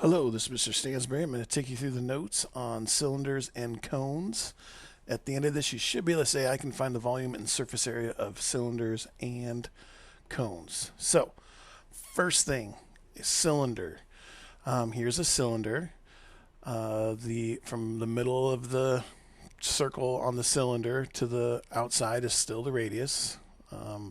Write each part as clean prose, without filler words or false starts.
Hello, this is Mr. Stansbury. I'm going to take you through the notes on cylinders and cones. At the end of this, you should be able to say I can find the volume and surface area of cylinders and cones. So, first thing, a cylinder. Here's a cylinder. From the middle of the circle on the cylinder to the outside is still the radius.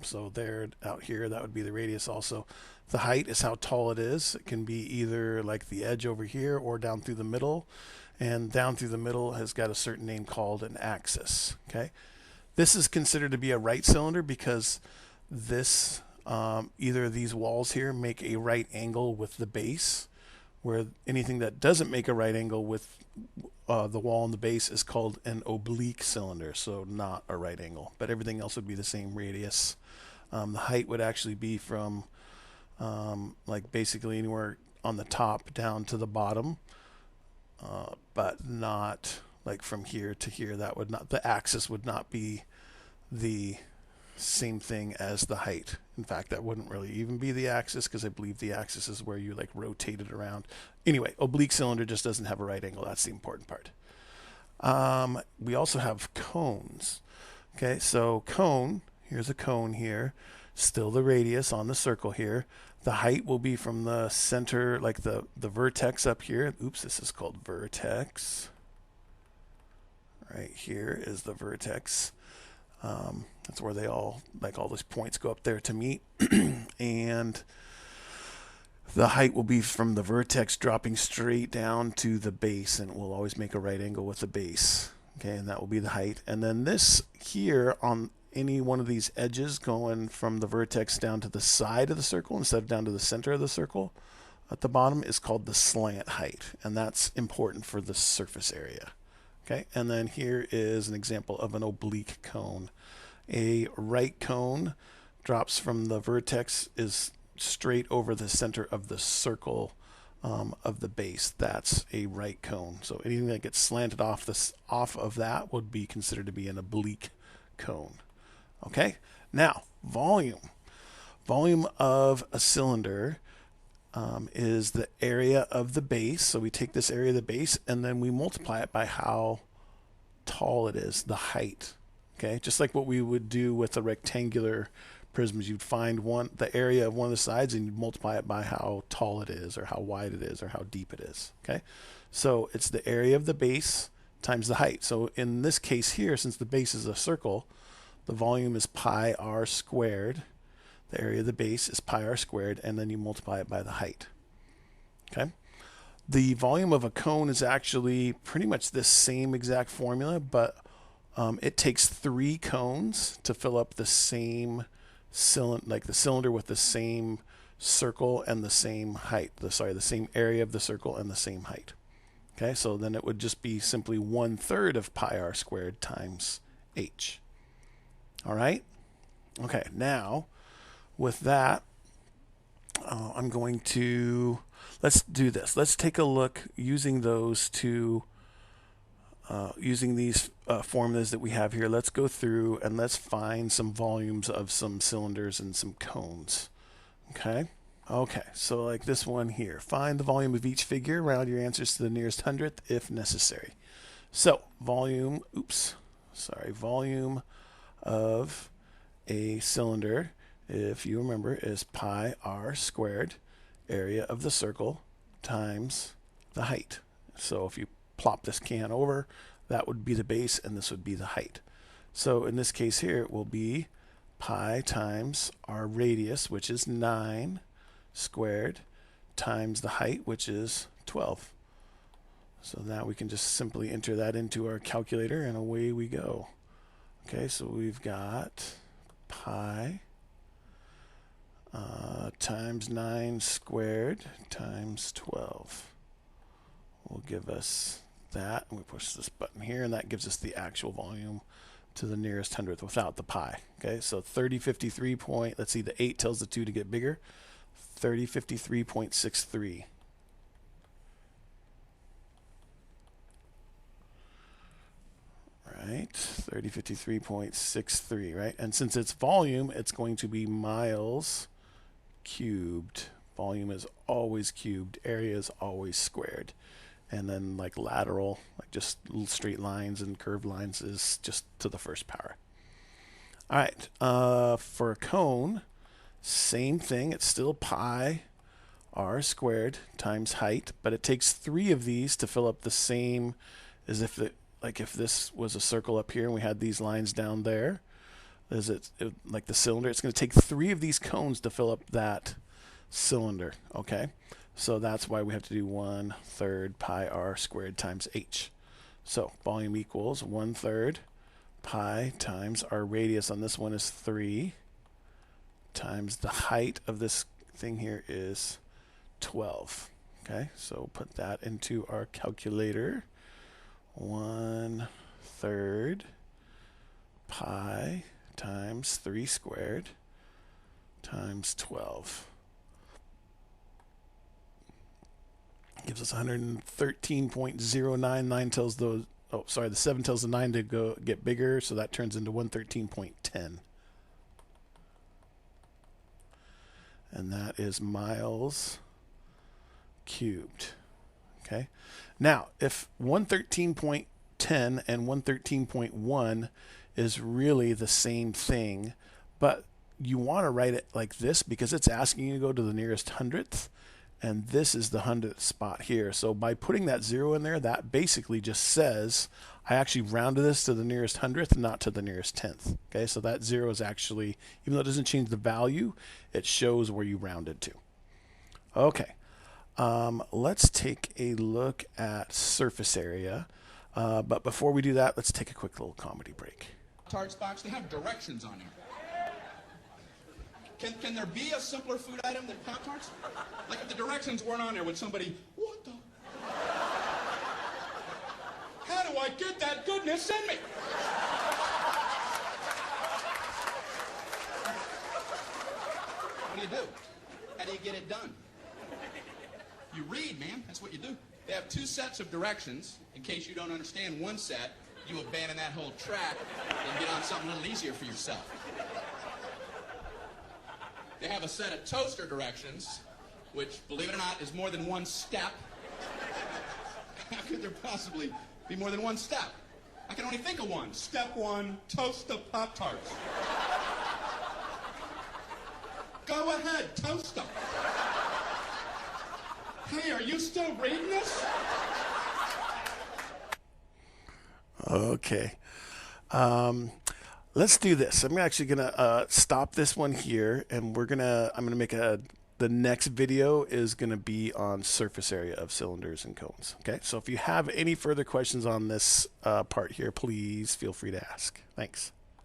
So there, out here, that would be the radius also. The height is how tall it is. It can be either like the edge over here or down through the middle. And down through the middle has got a certain name called an axis. Okay, this is considered to be a right cylinder because this either of these walls here make a right angle with the base, where anything that doesn't make a right angle with the wall and the base is called an oblique cylinder, so not a right angle. But everything else would be the same radius. The height would actually be from like basically anywhere on the top down to the bottom, but not like from here to here. That would not, the axis would not be the same thing as the height. In fact, that wouldn't really even be the axis because I believe the axis is where you like rotate it around. Anyway, oblique cylinder just doesn't have a right angle. That's the important part. We also have cones. Okay, so cone, here's a cone here, still the radius on the circle here. The height will be from the center, like the vertex up here. Oops, this is called vertex. Right here is the vertex. That's where they all, like all those points go up there to meet. And the height will be from the vertex dropping straight down to the base, and it will always make a right angle with the base. Okay, and that will be the height. And then this here on any one of these edges going from the vertex down to the side of the circle instead of down to the center of the circle at the bottom is called the slant height, and that's important for the surface area. Okay, and then here is an example of an oblique cone. A right cone drops from the vertex, is straight over the center of the circle of the base. That's a right cone. So anything that gets slanted off of that would be considered to be an oblique cone. Okay, now volume. Volume of a cylinder is the area of the base. So we take this area of the base and then we multiply it by how tall it is, the height. Okay, just like what we would do with a rectangular prisms, you'd find the area of one of the sides and you'd multiply it by how tall it is or how wide it is or how deep it is. Okay, so it's the area of the base times the height. So in this case here, since the base is a circle, the volume is pi r squared. The area of the base is pi r squared, and then you multiply it by the height. Okay. The volume of a cone is actually pretty much the same exact formula, but it takes 3 cones to fill up the same cylinder, like the cylinder with the same circle and the same height. The same area of the circle and the same height. Okay, so then it would just be simply 1/3 of pi r squared times h. All right. Okay, now with that, I'm going to, let's do this. Let's take a look using those two, using these formulas that we have here. Let's go through and let's find some volumes of some cylinders and some cones. Okay. Okay, so like this one here. Find the volume of each figure. Round your answers to the nearest hundredth if necessary. So volume, volume of a cylinder, if you remember, is pi r squared, area of the circle, times the height. So if you plop this can over, that would be the base and this would be the height. So in this case here, it will be pi times our radius, which is 9 squared, times the height, which is 12. So now we can just simply enter that into our calculator and away we go. Okay, so we've got pi times 9 squared times 12 will give us that, and we push this button here, and that gives us the actual volume to the nearest hundredth without the pi. Okay, so 3053 point, let's see, the 8 tells the 2 to get bigger, 3053.63. Right, 3053.63, right? And since it's volume, it's going to be miles cubed Volume is always cubed. Area is always squared. And then like lateral, like just little straight lines and curved lines, is just to the first power. All right, for a cone, same thing. It's still pi r squared times height, but it takes 3 of these to fill up the same as if if this was a circle up here and we had these lines down there. Like the cylinder, it's going to take 3 of these cones to fill up that cylinder. Okay, so that's why we have to do 1/3 pi r squared times h. So volume equals 1/3 pi times our radius on this one is 3 times the height of this thing here is 12. Okay, so put that into our calculator. 1/3 pi times 3 squared times 12 gives us 113.099. Tells those, oh sorry, the 7 tells the 9 to go get bigger, so that turns into 113.10, and that is miles cubed. Okay, now if 113.10 and 113.1 is really the same thing, but you want to write it like this because it's asking you to go to the nearest hundredth, and this is the 100th spot here. So by putting that 0 in there, that basically just says I actually rounded this to the nearest 100th, not to the nearest 10th. Okay, so that 0 is actually, even though it doesn't change the value, it shows where you rounded to. Okay, let's take a look at surface area. But before we do that, let's take a quick little comedy break. Tarts box, they have directions on here. Can there be a simpler food item than Pop-Tarts? Like if the directions weren't on there, would somebody, what the? How do I get that goodness in me? What do you do? How do you get it done? You read, man. That's what you do. They have 2 sets of directions. In case you don't understand one set, you abandon that whole track and get on something a little easier for yourself. They have a set of toaster directions, which, believe it or not, is more than 1 step. How could there possibly be more than 1 step? I can only think of one. Step 1, toast the Pop-Tarts. Go ahead, toast them. Hey, are you still reading this? Okay. Let's do this. I'm actually gonna stop this one here, and I'm gonna make the next video is gonna be on surface area of cylinders and cones. Okay. So if you have any further questions on this part here, please feel free to ask. Thanks.